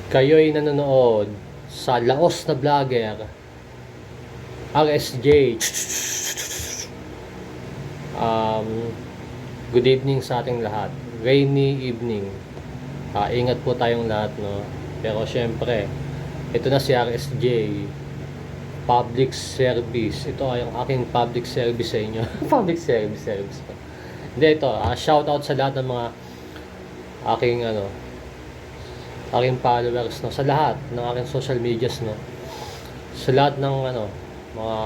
Kayo'y nanonood sa Laos na Vlogger, RSJ. Good evening sa ating lahat. Rainy evening. Ingat po tayong lahat, no? Pero syempre, ito na si RSJ. Public service. Ito ay ang aking public service sa inyo. Public service. Hindi, ito. Shout out sa lahat ng mga aking followers, no, sa lahat ng aking social medias, no, sa lahat ng mga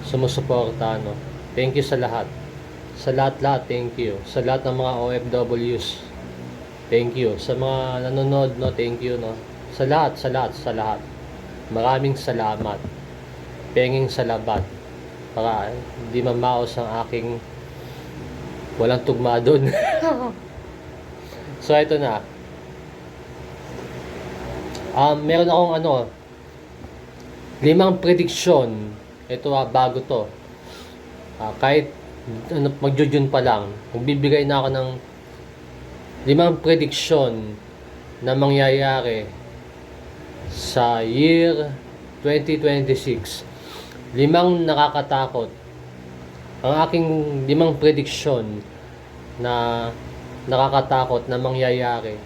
sumusuporta, no. Thank you sa lahat, thank you sa lahat ng mga OFWs, thank you sa mga nanonood, no, thank you, no, sa lahat, maraming salamat, penging salabat, para hindi mamaos ang aking walang tugma dun. So ito na. Meron akong 5 prediction. Ito bago to. Kahit magjo-June pa lang, magbibigay na ako ng 5 prediction na mangyayari sa year 2026. 5 nakakatakot. Ang aking 5 prediction na nakakatakot na mangyayari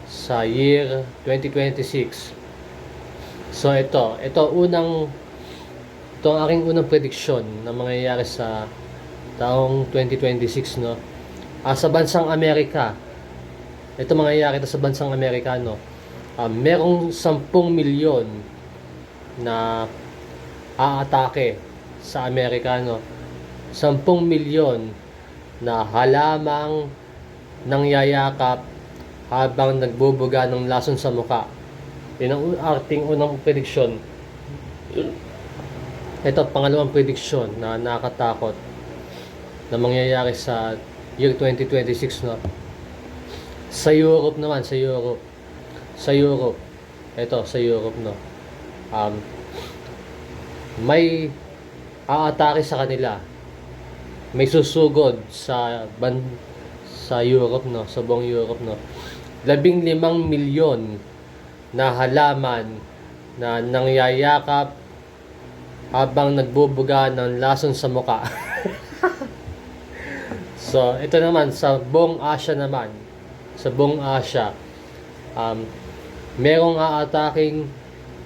sa year 2026. So ito ang aking unang prediction na mangyayari sa taong 2026, no. Sa bansang Amerika. Ito mangyayari sa bansang Amerika, no. Merong 10 milyon na aatake sa Amerika, no. 10 milyon na halamang nangyayakap habang nagbubuga ng lason sa muka. Yun ang ating unang prediction. Ito, pangalawang prediction na nakakatakot na mangyayari sa year 2026, no. Sa Europe naman, sa Europe. Ito, sa Europe, no. May aatake sa kanila. May susugod sa Europe, no, sa buong Europe, no. 15 milyon na halaman na nangyayakap habang nagbubuga ng lason sa muka. So, ito naman sa buong Asia naman. Sa buong Asia, merong aataking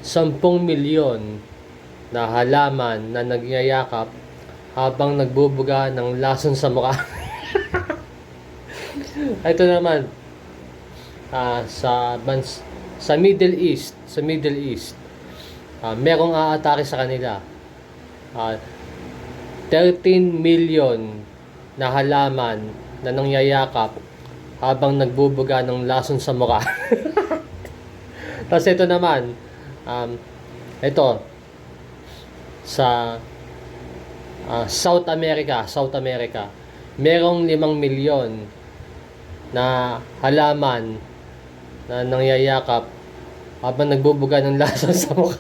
10 milyon na halaman na nagyayakap habang nagbubuga ng lason sa muka. Ito naman sa Middle East, merong aatake sa kanila. 13 million na halaman na nangyayakap habang nagbubuga ng lason sa mukha. Tapos ito naman, ito sa South America, merong 5 milyon na halaman na nangyayakap habang nagbubuga ng lason sa mukha.